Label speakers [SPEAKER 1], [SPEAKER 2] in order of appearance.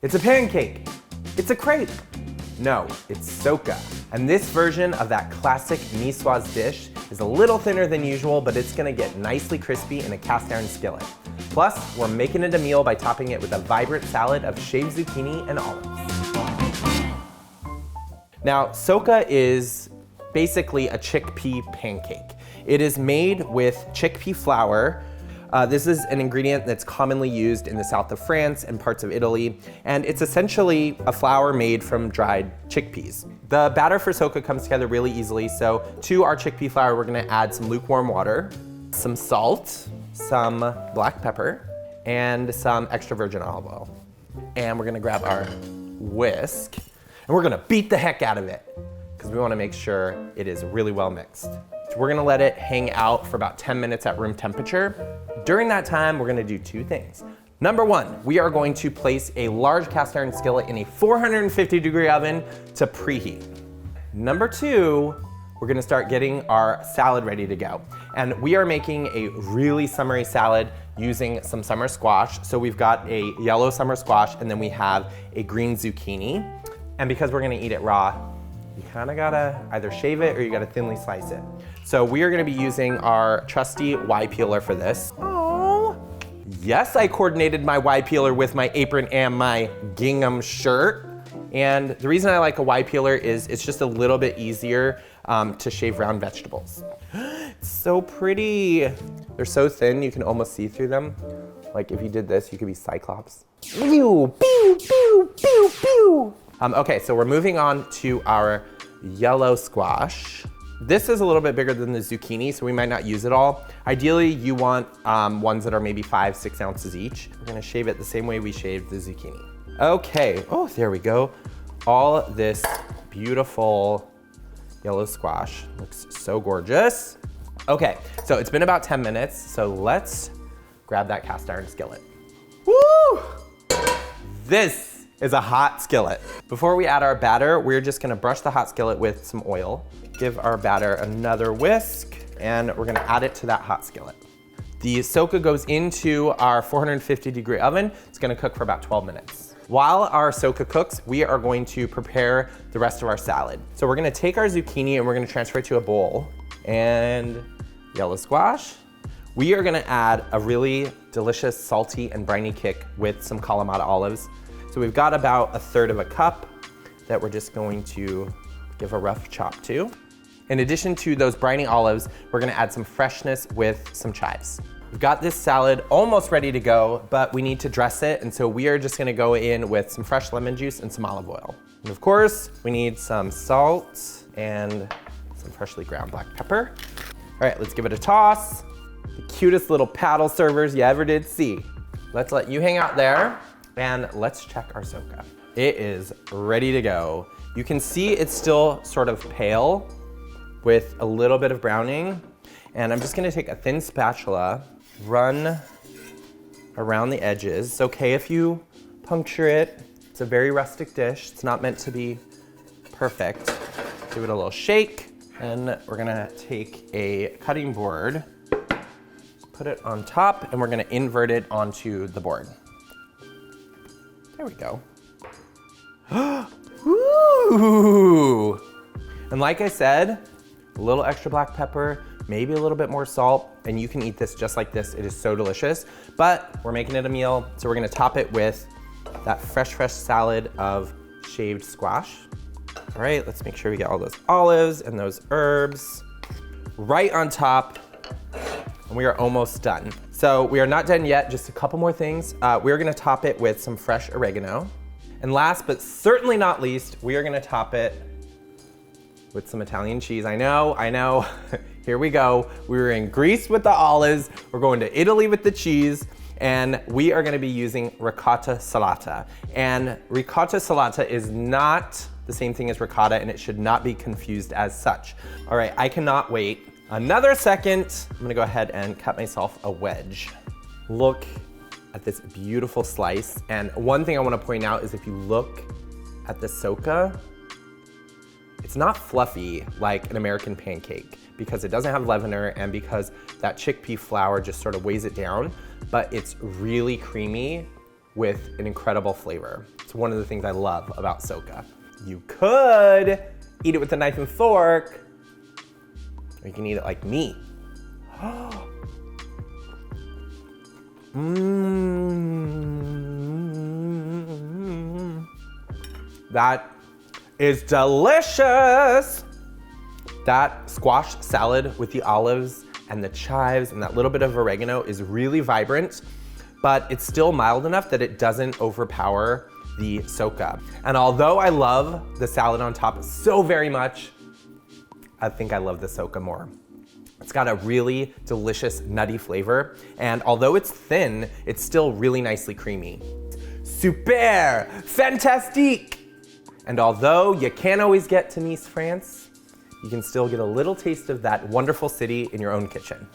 [SPEAKER 1] It's a pancake. It's a crepe. No, it's socca. And this version of that classic niçoise dish is a little thinner than usual, but it's gonna get nicely crispy in a cast iron skillet. Plus, we're making it a meal by topping it with a vibrant salad of shaved zucchini and olives. Now, socca is basically a chickpea pancake. It is made with chickpea flour. This is an ingredient that's commonly used in the south of France and parts of Italy, and it's essentially a flour made from dried chickpeas. The batter for socca comes together really easily, so to our chickpea flour, we're gonna add some lukewarm water, some salt, some black pepper, and some extra virgin olive oil. And we're gonna grab our whisk, and we're gonna beat the heck out of it, because we wanna make sure it is really well mixed. So we're gonna let it hang out for about 10 minutes at room temperature. During that time, we're gonna do two things. Number one, we are going to place a large cast iron skillet in a 450-degree oven to preheat. Number two, we're gonna start getting our salad ready to go. And we are making a really summery salad using some summer squash. So we've got a yellow summer squash, and then we have a green zucchini. And because we're gonna eat it raw, you kinda gotta either shave it or you gotta thinly slice it. So we are gonna be using our trusty Y peeler for this. Oh, yes, I coordinated my Y peeler with my apron and my gingham shirt. And the reason I like a Y peeler is it's just a little bit easier to shave round vegetables. It's so pretty. They're so thin, you can almost see through them. Like if you did this, you could be Cyclops. Pew, pew, pew, pew, pew. Okay, so we're moving on to our yellow squash. This is a little bit bigger than the zucchini, so we might not use it all. Ideally, you want ones that are maybe 5-6 ounces each. We're gonna shave it the same way we shaved the zucchini. Okay, oh, there we go. All this beautiful yellow squash. Looks so gorgeous. Okay, so it's been about 10 minutes, so let's grab that cast iron skillet. Woo! This is a hot skillet. Before we add our batter, we're just gonna brush the hot skillet with some oil, give our batter another whisk, and we're gonna add it to that hot skillet. The socca goes into our 450-degree oven. It's gonna cook for about 12 minutes. While our socca cooks, we are going to prepare the rest of our salad. So we're gonna take our zucchini and we're gonna transfer it to a bowl, and yellow squash. We are gonna add a really delicious salty and briny kick with some Kalamata olives. So we've got about 1/3 of a cup that we're just going to give a rough chop to. In addition to those briny olives, we're gonna add some freshness with some chives. We've got this salad almost ready to go, but we need to dress it, and so we are just gonna go in with some fresh lemon juice and some olive oil. And of course, we need some salt and some freshly ground black pepper. All right, let's give it a toss. The cutest little paddle servers you ever did see. Let's let you hang out there. And let's check our socca. It is ready to go. You can see it's still sort of pale with a little bit of browning. And I'm just gonna take a thin spatula, run around the edges. It's okay if you puncture it. It's a very rustic dish. It's not meant to be perfect. Give it a little shake. And we're gonna take a cutting board, put it on top, and we're gonna invert it onto the board. There we go. Ooh. And like I said, a little extra black pepper, maybe a little bit more salt, and you can eat this just like this. It is so delicious, but we're making it a meal, so we're gonna top it with that fresh salad of shaved squash. All right, let's make sure we get all those olives and those herbs right on top, and we are almost done. So we are not done yet, just a couple more things. We're gonna top it with some fresh oregano. And last but certainly not least, we are gonna top it with some Italian cheese. I know. Here we go. We were in Greece with the olives. We're going to Italy with the cheese. And we are gonna be using ricotta salata. And ricotta salata is not the same thing as ricotta, and it should not be confused as such. All right, I cannot wait another second. I'm gonna go ahead and cut myself a wedge. Look at this beautiful slice. And one thing I wanna point out is if you look at the socca, it's not fluffy like an American pancake because it doesn't have leavener and because that chickpea flour just sort of weighs it down, but it's really creamy with an incredible flavor. It's It's one of the things I love about Socca. You could eat it with a knife and fork, or you can eat it like me. That is delicious. That squash salad with the olives and the chives and that little bit of oregano is really vibrant, but it's still mild enough that it doesn't overpower the Socca. And although I love the salad on top so very much, I think I love the Socca more. It's got a really delicious nutty flavor, and although it's thin, it's still really nicely creamy. Super! Fantastique! And although you can't always get to Nice, France, you can still get a little taste of that wonderful city in your own kitchen.